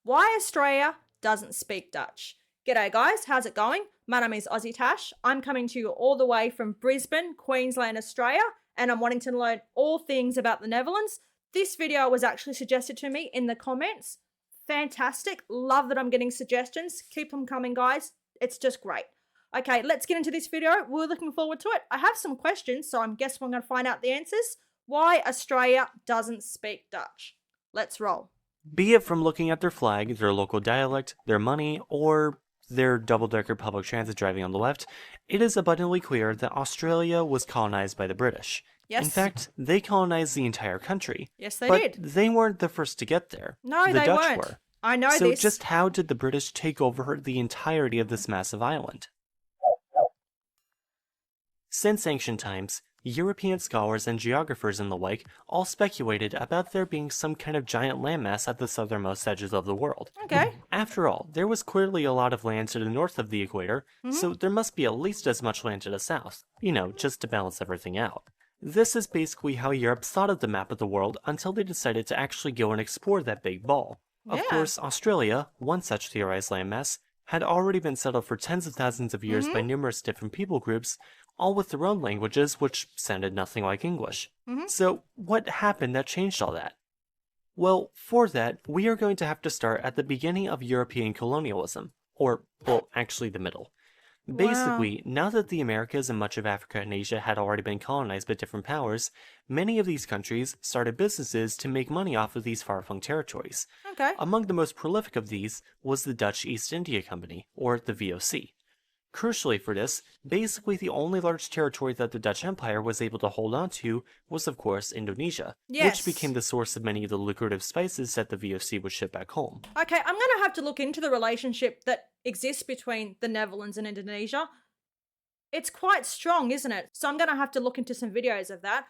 Why Australia doesn't speak Dutch. G'day guys, how's it going? My name is AussieTash. I'm coming to you all the way from Brisbane, Queensland, Australia, and I'm wanting to learn all things about the Netherlands. This video was actually suggested to me in the comments. Fantastic. Love that I'm getting suggestions. Keep them coming, guys. It's just great. Okay, let's get into this video. We're looking forward to it. I have some questions, so I guess we're going to find out the answers. Why Australia doesn't speak Dutch. Let's roll. Be it from looking at their flag, their local dialect, their money, or their double-decker public transit driving on the left, it is abundantly clear that Australia was colonized by the British. Yes. In fact, they colonized the entire country. Yes, they but did. They weren't the first to get there. No, the they Dutch weren't. were. I know so this. just how did the British take over the entirety of this massive island? Since ancient times, European scholars and geographers and the like all speculated about there being some kind of giant landmass at the southernmost edges of the world. Okay. After all, there was clearly a lot of land to the north of the equator, so there must be at least as much land to the south, just to balance everything out. This is basically how Europe thought of the map of the world until they decided to actually go and explore that big ball. Of course, Australia, one such theorized landmass, had already been settled for tens of thousands of years by numerous different people groups, all with their own languages which sounded nothing like English. So what happened that changed all that? Well, for that, we are going to have to start at the beginning of European colonialism, or, well, actually the middle. Basically, now that the Americas and much of Africa and Asia had already been colonized by different powers, many of these countries started businesses to make money off of these far-flung territories. Okay. Among the most prolific of these was the Dutch East India Company, or the VOC. Crucially for this, basically the only large territory that the Dutch Empire was able to hold on to was of course Indonesia, Yes. which became the source of many of the lucrative spices that the VOC would ship back home. Okay, I'm going to have to look into the relationship that exists between the Netherlands and Indonesia. It's quite strong, isn't it? So I'm going to have to look into some videos of that.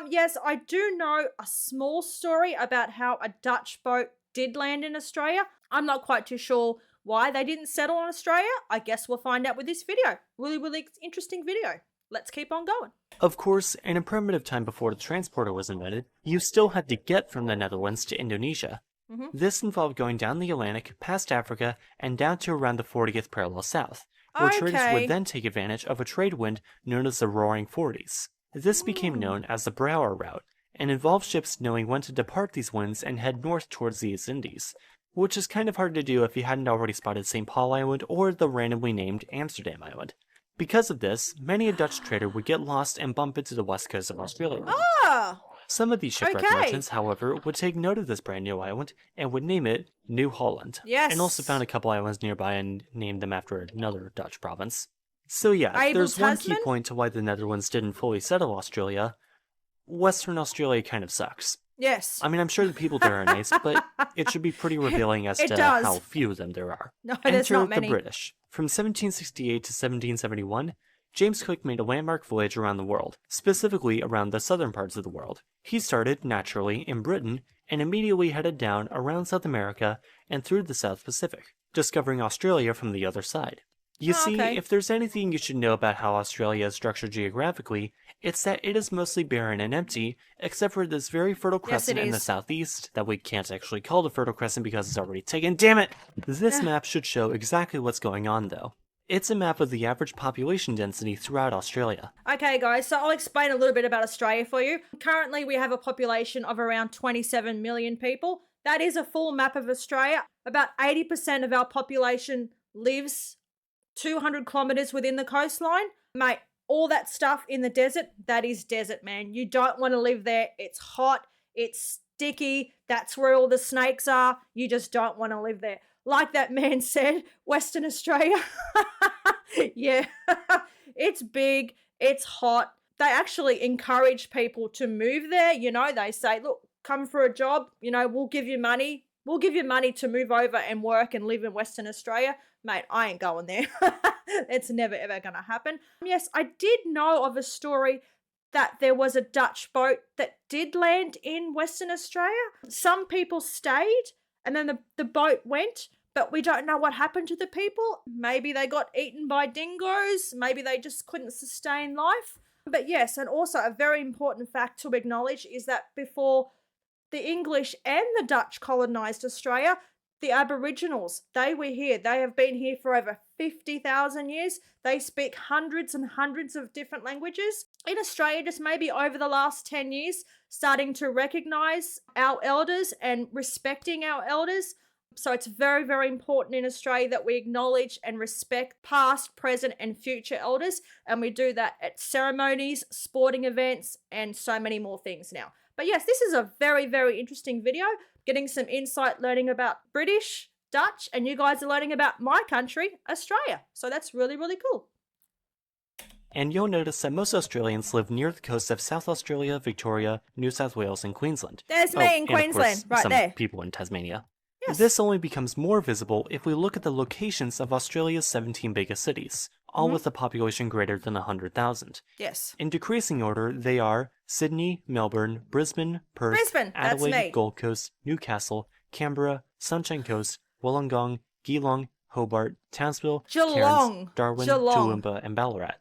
Yes, I do know a small story about how a Dutch boat did land in Australia. I'm not quite too sure why they didn't settle in Australia. I guess we'll find out with this video. Really interesting video. Let's keep on going. Of course, in a primitive time before the transporter was invented, you still had to get from the Netherlands to Indonesia. This involved going down the Atlantic, past Africa, and down to around the 40th parallel south, where traders would then take advantage of a trade wind known as the Roaring Forties. This became known as the Brouwer Route, and involved ships knowing when to depart these winds and head north towards the East Indies, which is kind of hard to do if you hadn't already spotted St. Paul Island or the randomly named Amsterdam Island. Because of this, many a Dutch trader would get lost and bump into the west coast of Australia. Ah! Some of these shipwreck merchants, however, would take note of this brand new island and would name it New Holland. Yes. And also found a couple islands nearby and named them after another Dutch province. So yeah, Abel there's one key Tasman? point to why the Netherlands didn't fully settle Australia. Western Australia kind of sucks. Yes. I mean, I'm sure the people there are nice, but it should be pretty revealing as It to does. how few of them there are. No, there's not many. The British. From 1768 to 1771, James Cook made a landmark voyage around the world, specifically around the southern parts of the world. He started, naturally, in Britain, and immediately headed down around South America and through the South Pacific, discovering Australia from the other side. You see, if there's anything you should know about how Australia is structured geographically, it's that it is mostly barren and empty, except for this very fertile crescent in the southeast that we can't actually call the Fertile Crescent because it's already taken. Damn it! This map should show exactly what's going on, though. It's a map of the average population density throughout Australia. Okay, guys, so I'll explain a little bit about Australia for you. Currently, we have a population of around 27 million people. That is a full map of Australia. About 80% of our population lives 200 kilometers within the coastline. Mate, all that stuff in the desert, that is desert, man. You don't want to live there. It's hot. It's sticky. That's where all the snakes are. You just don't want to live there. Like that man said, Western Australia. Yeah, it's big. It's hot. They actually encourage people to move there. They say, look, come for a job. We'll give you money. We'll give you money to move over and work and live in Western Australia. Mate, I ain't going there. It's never, ever going to happen. Yes, I did know of a story that there was a Dutch boat that did land in Western Australia. Some people stayed and then the boat went, but we don't know what happened to the people. Maybe they got eaten by dingoes. Maybe they just couldn't sustain life. But yes, and also a very important fact to acknowledge is that before the English and the Dutch colonised Australia, The Aboriginals, they were here. They have been here for over 50,000 years. They speak hundreds and hundreds of different languages. In Australia, just maybe over the last 10 years, starting to recognize our elders and respecting our elders. So it's very, very important in Australia that we acknowledge and respect past, present, and future elders. And we do that at ceremonies, sporting events, and so many more things now. But yes, this is a very, very interesting video, getting some insight, learning about British, Dutch, and you guys are learning about my country, Australia. So that's really, really cool. And you'll notice that most Australians live near the coast of South Australia, Victoria, New South Wales, and Queensland. There's me in Queensland, right some there. People in Tasmania. Yes. This only becomes more visible if we look at the locations of Australia's 17 biggest cities, all with a population greater than 100,000. Yes. In decreasing order, they are Sydney, Melbourne, Brisbane, Perth, Adelaide, Gold Coast, Newcastle, Canberra, Sunshine Coast, Wollongong, Geelong, Hobart, Townsville, Cairns, Darwin, Toowoomba, and Ballarat.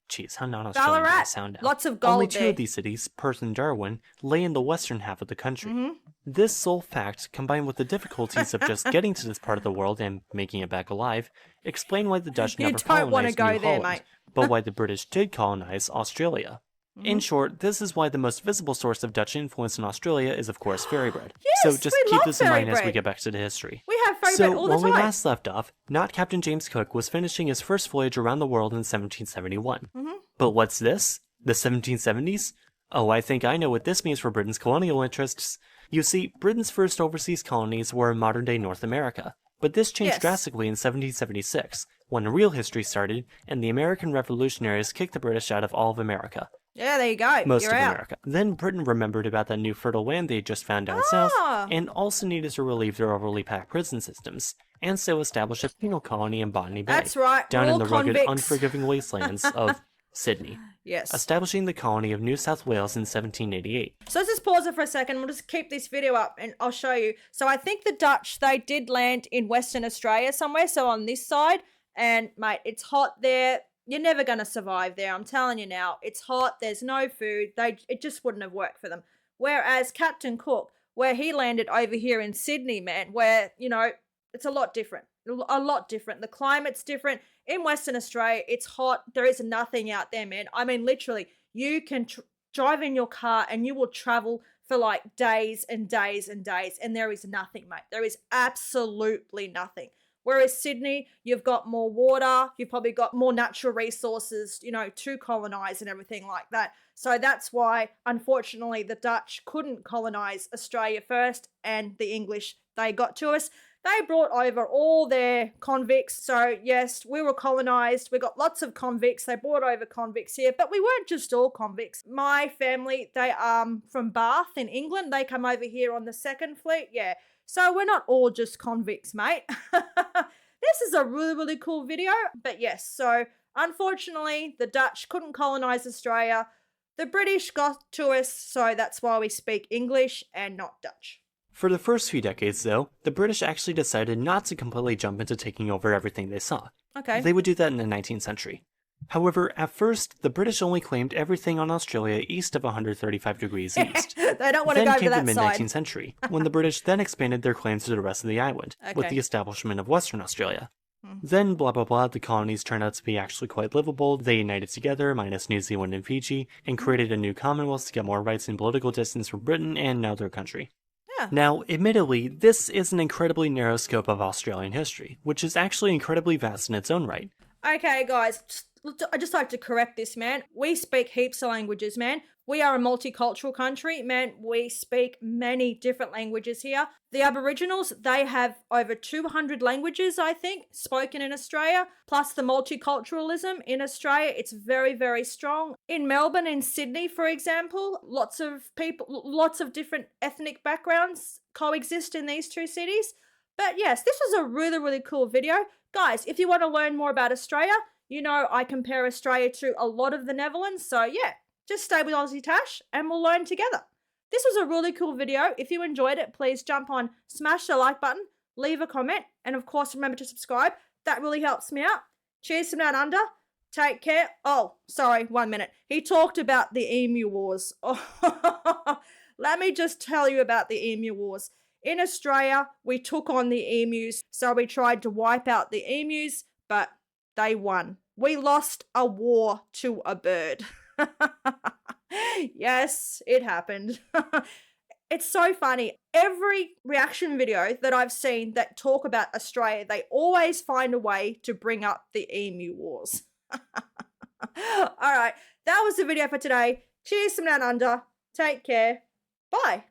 Jeez, how non-Australian does that sound now? Lots of gold Only two there. of these cities, Perth and Darwin, lay in the western half of the country. This sole fact, combined with the difficulties of just getting to this part of the world and making it back alive, explain why the Dutch never colonized New Holland, but why the British did colonize Australia. In short, this is why the most visible source of Dutch influence in Australia is, of course, fairy bread. Yes, so just we keep love this in mind fairy as we bread. get back to the history. We have fairy bread all the time. So, when we last left off, not Captain James Cook was finishing his first voyage around the world in 1771. But what's this? The 1770s? Oh, I think I know what this means for Britain's colonial interests. You see, Britain's first overseas colonies were in modern-day North America. But this changed drastically in 1776, when real history started, and the American revolutionaries kicked the British out of all of America. Yeah, there you go. Most of America. Then Britain remembered about that new fertile land they had just found down south, and also needed to relieve their overly packed prison systems, and so established a penal colony in Botany Bay. That's right. Down in the rugged, convicts. unforgiving wastelands of Sydney. Yes. Establishing the colony of New South Wales in 1788. So let's just pause it for a second. We'll just keep this video up and I'll show you. So I think the Dutch, they did land in Western Australia somewhere. So on this side, and mate, it's hot there. You're never going to survive there. I'm telling you now, it's hot. There's no food. It just wouldn't have worked for them. Whereas Captain Cook, where he landed over here in Sydney, man, where, you know, it's a lot different. A lot different. The climate's different. In Western Australia, it's hot. There is nothing out there, man. I mean, literally, you can drive in your car and you will travel for like days and days and days, and there is nothing, mate. There is absolutely nothing. Whereas Sydney, you've got more water, you've probably got more natural resources, you know, to colonize and everything like that. So that's why, unfortunately, the Dutch couldn't colonize Australia first, and the English, they got to us. They brought over all their convicts. So yes, we were colonized. We got lots of convicts. They brought over convicts here, but we weren't just all convicts. My family, they from Bath in England. They come over here on the second fleet. Yeah. So we're not all just convicts, mate. This is a really, really cool video. But yes, so unfortunately, the Dutch couldn't colonize Australia. The British got to us, so that's why we speak English and not Dutch. For the first few decades, though, the British actually decided not to completely jump into taking over everything they saw. Okay. They would do that in the 19th century. However, at first, the British only claimed everything on Australia east of 135 degrees east. They don't want to go to that side. Then came the mid-19th century, when the British then expanded their claims to the rest of the island, with the establishment of Western Australia. Then, blah blah blah, the colonies turned out to be actually quite livable. They united together, minus New Zealand and Fiji, and created a new commonwealth to get more rights and political distance from Britain, and now their country. Yeah. Now, admittedly, this is an incredibly narrow scope of Australian history, which is actually incredibly vast in its own right. Okay, guys, I just like to correct this, man. We speak heaps of languages, man. We are a multicultural country, man. We speak many different languages here. The Aboriginals, they have over 200 languages, I think, spoken in Australia, plus the multiculturalism in Australia. It's very, very strong. In Melbourne and Sydney, for example, lots of people, lots of different ethnic backgrounds coexist in these two cities. But yes, this was a really, really cool video. Guys, if you want to learn more about Australia, you know I compare Australia to a lot of the Netherlands. So yeah, just stay with AussieTash and we'll learn together. This was a really cool video. If you enjoyed it, please jump on, smash the like button, leave a comment, and of course remember to subscribe. That really helps me out. Cheers from down under. Take care. Oh, sorry, 1 minute. He talked about the Emu Wars. Oh, let me just tell you about the Emu Wars. In Australia, we took on the emus, so we tried to wipe out the emus, but they won. We lost a war to a bird. Yes, it happened. It's so funny. Every reaction video that I've seen that talk about Australia, they always find a way to bring up the emu wars. All right, that was the video for today. Cheers from down under. Take care. Bye.